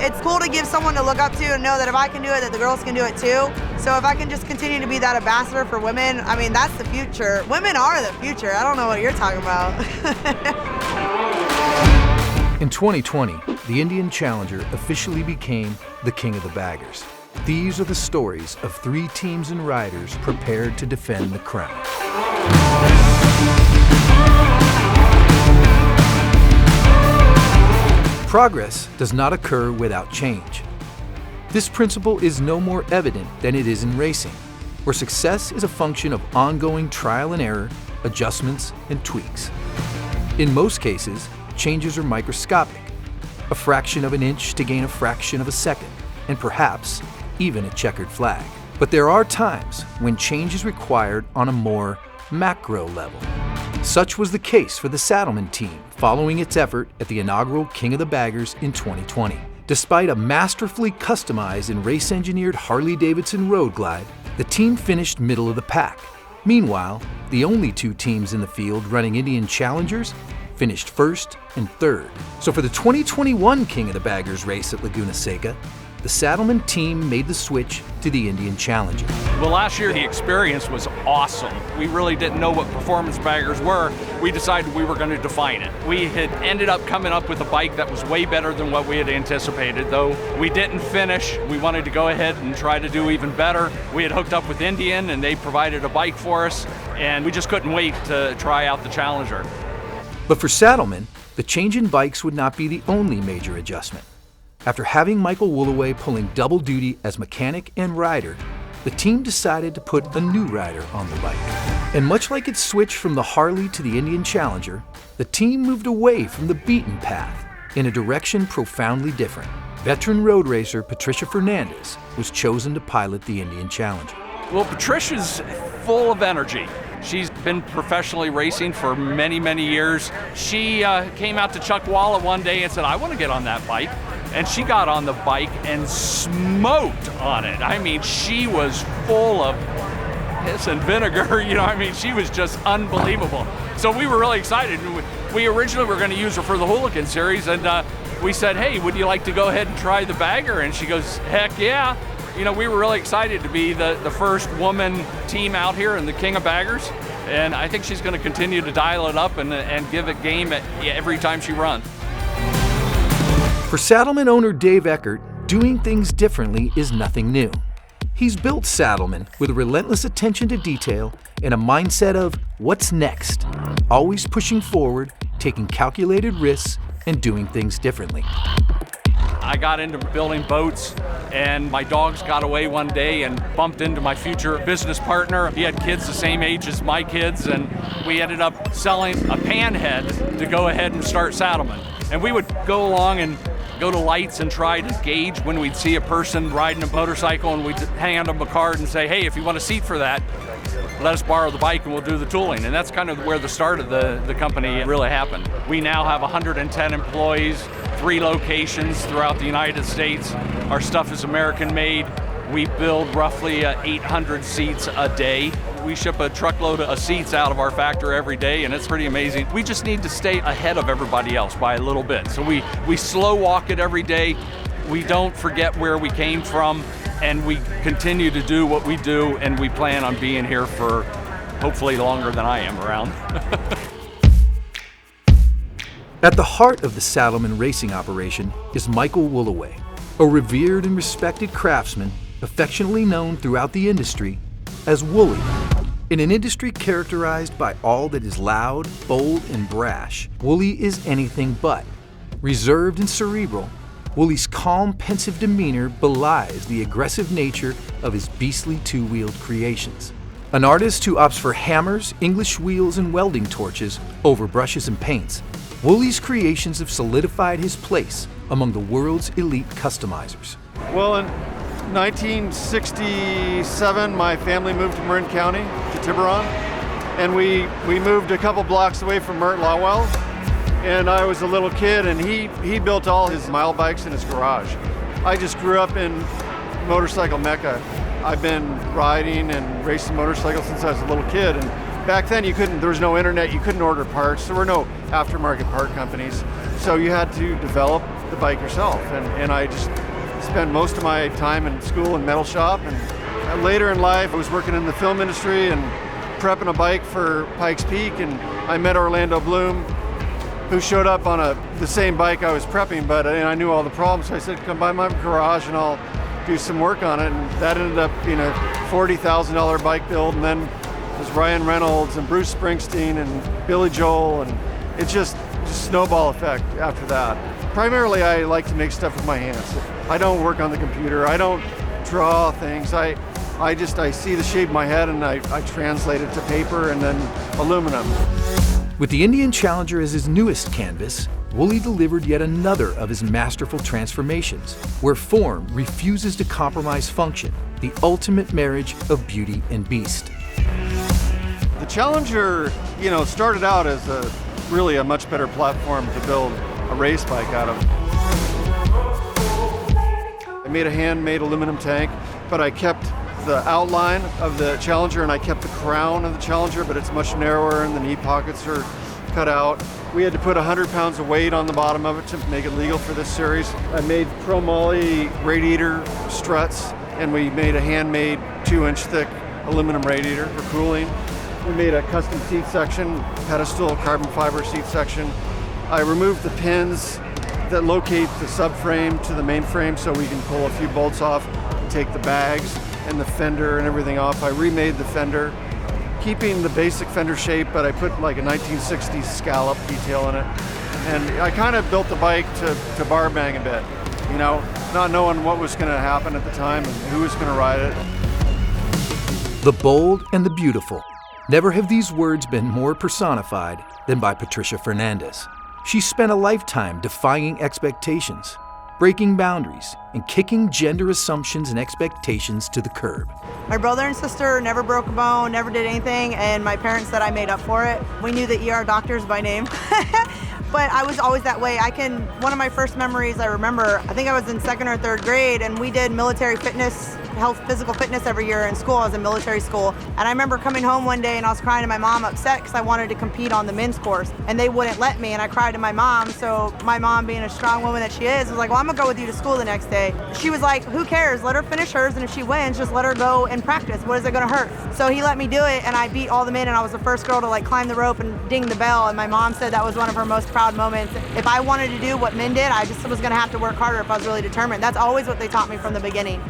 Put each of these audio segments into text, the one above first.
It's cool to give someone to look up to and know that if I can do it, that the girls can do it too. So if I can just continue to be that ambassador for women, I mean, that's the future. Women are the future. I don't know what you're talking about. In 2020, the Indian Challenger officially became the king of the baggers. These are the stories of 3 teams and riders prepared to defend the crown. Progress does not occur without change. This principle is no more evident than it is in racing, where success is a function of ongoing trial and error, adjustments, and tweaks. In most cases, changes are microscopic, a fraction of an inch to gain a fraction of a second, and perhaps even a checkered flag. But there are times when change is required on a more macro level. Such was the case for the Saddlemen team following its effort at the inaugural King of the Baggers in 2020. Despite a masterfully customized and race-engineered Harley-Davidson Road Glide, the team finished middle of the pack. Meanwhile, the only 2 teams in the field running Indian Challengers finished first and third. So for the 2021 King of the Baggers race at Laguna Seca, the Saddlemen team made the switch to the Indian Challenger. Well, last year the experience was awesome. We really didn't know what performance baggers were. We decided we were going to define it. We had ended up coming up with a bike that was way better than what we had anticipated. Though we didn't finish, we wanted to go ahead and try to do even better. We had hooked up with Indian and they provided a bike for us, and we just couldn't wait to try out the Challenger. But for Saddlemen, the change in bikes would not be the only major adjustment. After having Michael Woolaway pulling double duty as mechanic and rider, the team decided to put a new rider on the bike. And much like its switch from the Harley to the Indian Challenger, the team moved away from the beaten path in a direction profoundly different. Veteran road racer Patricia Fernandez was chosen to pilot the Indian Challenger. Well, Patricia's full of energy. She's been professionally racing for many, many years. She came out to Chuckwalla one day and said, I want to get on that bike. And she got on the bike and smoked on it. I mean, she was full of piss and vinegar, you know, I mean, she was just unbelievable. So we were really excited. We originally were going to use her for the Hooligan Series, and we said, hey, would you like to go ahead and try the bagger? And she goes, heck yeah. You know, we were really excited to be the first woman team out here in the King of Baggers. And I think she's going to continue to dial it up and give it game every time she runs. For Saddlemen owner Dave Eckert, doing things differently is nothing new. He's built Saddlemen with a relentless attention to detail and a mindset of what's next, always pushing forward, taking calculated risks, and doing things differently. I got into building boats, and my dogs got away one day and bumped into my future business partner. He had kids the same age as my kids, and we ended up selling a panhead to go ahead and start Saddlemen. And we would go along and go to lights and try to gauge when we'd see a person riding a motorcycle, and we'd hand them a card and say, hey, if you want a seat for that, let us borrow the bike and we'll do the tooling. And that's kind of where the start of the company really happened. We now have 110 employees, 3 locations throughout the United States. Our stuff is American made. We build roughly 800 seats a day. We ship a truckload of seats out of our factory every day, and it's pretty amazing. We just need to stay ahead of everybody else by a little bit. So we slow walk it every day. We don't forget where we came from, and we continue to do what we do, and we plan on being here for hopefully longer than I am around. At the heart of the Saddlemen racing operation is Michael Woolaway, a revered and respected craftsman affectionately known throughout the industry as Wooly. In an industry characterized by all that is loud, bold, and brash, Wooly is anything but. Reserved and cerebral, Wooly's calm, pensive demeanor belies the aggressive nature of his beastly two-wheeled creations. An artist who opts for hammers, English wheels, and welding torches over brushes and paints, Wooly's creations have solidified his place among the world's elite customizers. Well, in 1967, my family moved to Marin County, to Tiburon, and we moved a couple blocks away from Mert Lawwell, and I was a little kid, and he built all his mile bikes in his garage. I just grew up in motorcycle mecca. I've been riding and racing motorcycles since I was a little kid, and back then there was no internet, you couldn't order parts, there were no aftermarket part companies. So you had to develop the bike yourself. And I just spent most of my time in school and metal shop. And later in life, I was working in the film industry and prepping a bike for Pikes Peak. And I met Orlando Bloom, who showed up on the same bike I was prepping, but I knew all the problems. So I said, come by my garage and I'll do some work on it. And that ended up being a $40,000 bike build. And then there's Ryan Reynolds and Bruce Springsteen and Billy Joel. And it just snowball effect after that. Primarily, I like to make stuff with my hands. I don't work on the computer. I don't draw things. I see the shape of my head and I translate it to paper and then aluminum. With the Indian Challenger as his newest canvas, Wooly delivered yet another of his masterful transformations, where form refuses to compromise function, the ultimate marriage of beauty and beast. The Challenger, started out as really a much better platform to build a race bike out of. I made a handmade aluminum tank, but I kept the outline of the Challenger and I kept the crown of the Challenger, but it's much narrower and the knee pockets are cut out. We had to put 100 pounds of weight on the bottom of it to make it legal for this series. I made chromoly radiator struts and we made a handmade 2-inch thick aluminum radiator for cooling. We made a custom seat section, pedestal, carbon fiber seat section. I removed the pins that locate the subframe to the main frame so we can pull a few bolts off, take the bags and the fender and everything off. I remade the fender, keeping the basic fender shape, but I put like a 1960s scallop detail in it. And I kind of built the bike to bar bang a bit, not knowing what was going to happen at the time and who was going to ride it. The bold and the beautiful. Never have these words been more personified than by Patricia Fernandez. She spent a lifetime defying expectations, breaking boundaries, and kicking gender assumptions and expectations to the curb. My brother and sister never broke a bone, never did anything, and my parents said I made up for it. We knew the ER doctors by name. But I was always that way. One of my first memories I remember, I think I was in 2nd or 3rd grade, and we did military fitness, physical fitness every year in school. I was in military school. And I remember coming home one day and I was crying to my mom, upset because I wanted to compete on the men's course. And they wouldn't let me, and I cried to my mom. So my mom, being a strong woman that she is, was like, well, I'm gonna go with you to school the next day. She was like, who cares? Let her finish hers, and if she wins, just let her go and practice. What is it gonna hurt? So he let me do it, and I beat all the men, and I was the first girl to climb the rope and ding the bell. And my mom said that was one of her most proud moments. If I wanted to do what men did, I just was gonna have to work harder if I was really determined. That's always what they taught me from the beginning.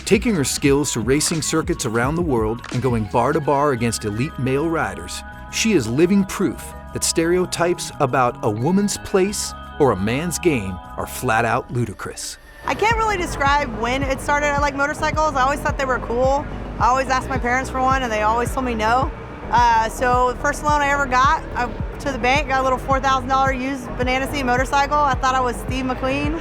Taking her skills to racing circuits around the world and going bar to bar against elite male riders, she is living proof that stereotypes about a woman's place or a man's game are flat out ludicrous. I can't really describe when it started. I like motorcycles. I always thought they were cool. I always asked my parents for one and they always told me no. So the first loan I ever got, I to the bank, got a little $4,000 used banana seat motorcycle. I thought I was Steve McQueen.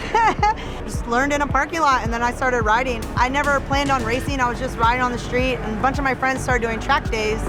Just learned in a parking lot, and then I started riding. I never planned on racing. I was just riding on the street, and a bunch of my friends started doing track days.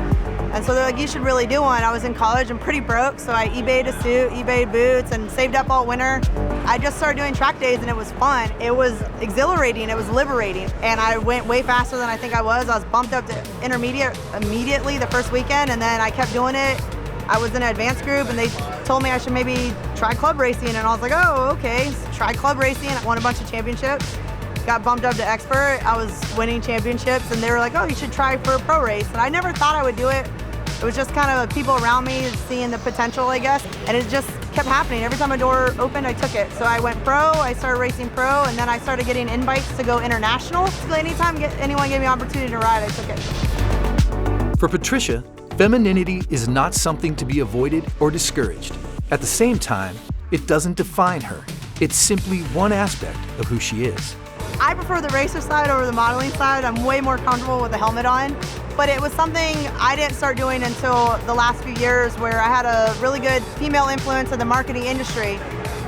And so they're like, you should really do one. I was in college and pretty broke, so I eBayed a suit, eBayed boots, and saved up all winter. I just started doing track days, and it was fun. It was exhilarating, it was liberating. And I went way faster than I think I was. I was bumped up to intermediate immediately the first weekend, and then I kept doing it. I was in an advanced group, and they told me I should maybe try club racing, and I was like, oh, okay. So tried club racing, I won a bunch of championships. Got bumped up to expert. I was winning championships, and they were like, oh, you should try for a pro race. And I never thought I would do it. It was just kind of people around me seeing the potential, I guess, and it just kept happening. Every time a door opened, I took it. So I went pro, I started racing pro, and then I started getting invites to go international. So anytime anyone gave me an opportunity to ride, I took it. For Patricia, femininity is not something to be avoided or discouraged. At the same time, it doesn't define her. It's simply one aspect of who she is. I prefer the racer side over the modeling side. I'm way more comfortable with the helmet on. But it was something I didn't start doing until the last few years, where I had a really good female influence in the marketing industry.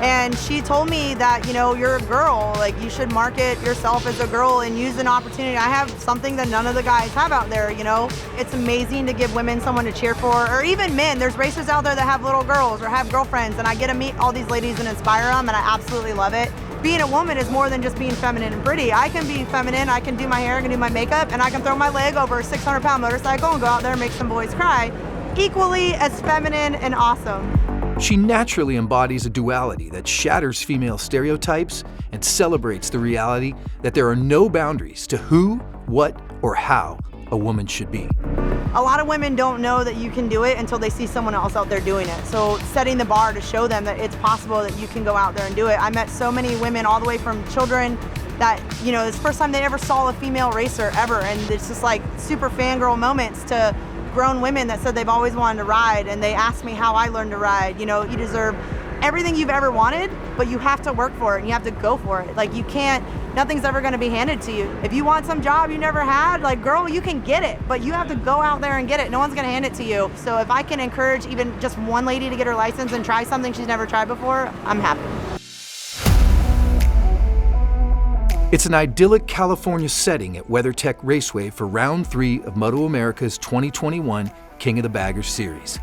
And she told me that, you're a girl, you should market yourself as a girl and use an opportunity. I have something that none of the guys have out there, It's amazing to give women someone to cheer for, or even men. There's racers out there that have little girls or have girlfriends, and I get to meet all these ladies and inspire them, and I absolutely love it. Being a woman is more than just being feminine and pretty. I can be feminine, I can do my hair, I can do my makeup, and I can throw my leg over a 600-pound motorcycle and go out there and make some boys cry. Equally as feminine and awesome. She naturally embodies a duality that shatters female stereotypes and celebrates the reality that there are no boundaries to who, what, or how a woman should be. A lot of women don't know that you can do it until they see someone else out there doing it. So setting the bar to show them that it's possible that you can go out there and do it. I met so many women all the way from children that, you know, it's the first time they ever saw a female racer ever. And it's just like super fangirl moments to grown women that said they've always wanted to ride, and they asked me how I learned to ride. You know, you deserve everything you've ever wanted, but you have to work for it and you have to go for it. Like, you can't, nothing's ever gonna be handed to you. If you want some job you never had, like, girl, you can get it, but you have to go out there and get it. No one's gonna hand it to you. So if I can encourage even just one lady to get her license and try something she's never tried before, I'm happy. It's an idyllic California setting at WeatherTech Raceway for round 3 of Moto America's 2021 King of the Baggers series.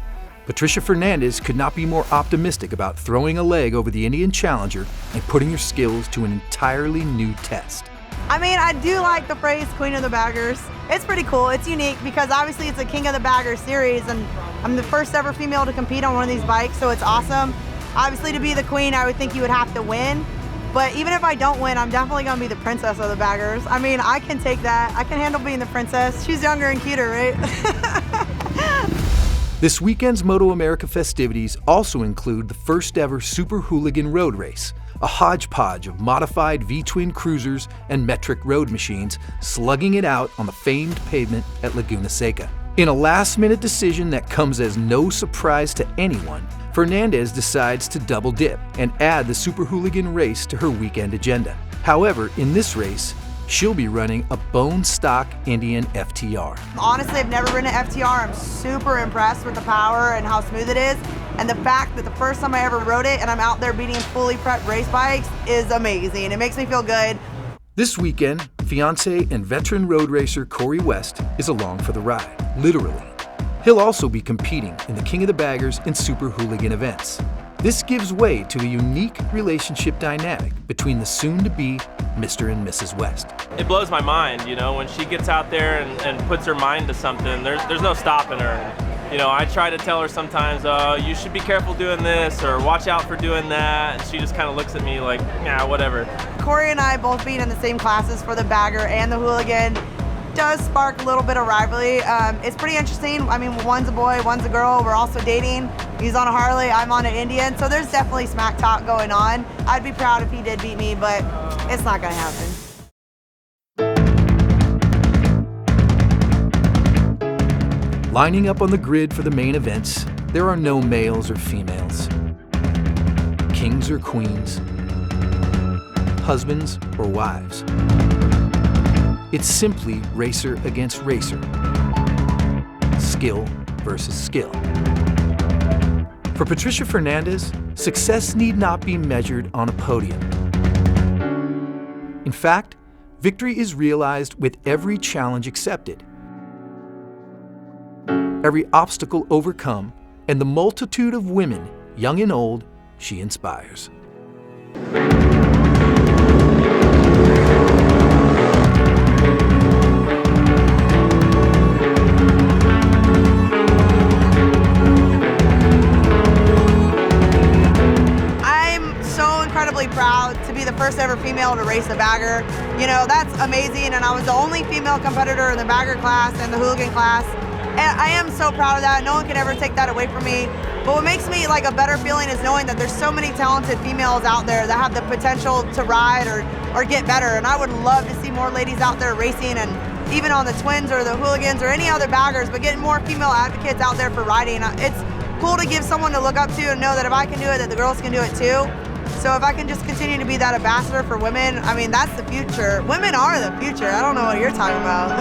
Patricia Fernandez could not be more optimistic about throwing a leg over the Indian Challenger and putting her skills to an entirely new test. I mean, I do like the phrase Queen of the Baggers. It's pretty cool. It's unique because obviously it's a King of the Baggers series, and I'm the first ever female to compete on one of these bikes, so it's awesome. Obviously, to be the queen, I would think you would have to win. But even if I don't win, I'm definitely gonna be the princess of the baggers. I mean, I can take that. I can handle being the princess. She's younger and cuter, right? This weekend's Moto America festivities also include the first ever Super Hooligan Road Race, a hodgepodge of modified V-twin cruisers and metric road machines slugging it out on the famed pavement at Laguna Seca. In a last-minute decision that comes as no surprise to anyone, Fernandez decides to double dip and add the Super Hooligan race to her weekend agenda. However, in this race, she'll be running a bone stock Indian FTR. Honestly, I've never ridden an FTR. I'm super impressed with the power and how smooth it is. And the fact that the first time I ever rode it and I'm out there beating fully prepped race bikes is amazing. It makes me feel good. This weekend, fiance and veteran road racer Corey West is along for the ride, literally. He'll also be competing in the King of the Baggers and Super Hooligan events. This gives way to a unique relationship dynamic between the soon-to-be Mr. and Mrs. West. It blows my mind, you know, when she gets out there and puts her mind to something, there's no stopping her. You know, I try to tell her sometimes, you should be careful doing this, or watch out for doing that, and she just kind of looks at me like, yeah, whatever. Corey and I both being in the same classes for the bagger and the hooligan does spark a little bit of rivalry. It's pretty interesting. I mean, one's a boy, one's a girl. We're also dating. He's on a Harley, I'm on an Indian, so there's definitely smack talk going on. I'd be proud if he did beat me, but it's not gonna happen. Lining up on the grid for the main events, there are no males or females, kings or queens, husbands or wives. It's simply racer against racer, skill versus skill. For Patricia Fernandez, success need not be measured on a podium. In fact, victory is realized with every challenge accepted, every obstacle overcome, and the multitude of women, young and old, she inspires. Proud to be the first ever female to race a bagger. You know, that's amazing, and I was the only female competitor in the bagger class and the hooligan class. And I am so proud of that. No one can ever take that away from me. But what makes me like a better feeling is knowing that there's so many talented females out there that have the potential to ride or get better. And I would love to see more ladies out there racing, and even on the twins or the hooligans or any other baggers, but getting more female advocates out there for riding. It's cool to give someone to look up to and know that if I can do it, that the girls can do it too. So if I can just continue to be that ambassador for women, I mean, that's the future. Women are the future. I don't know what you're talking about.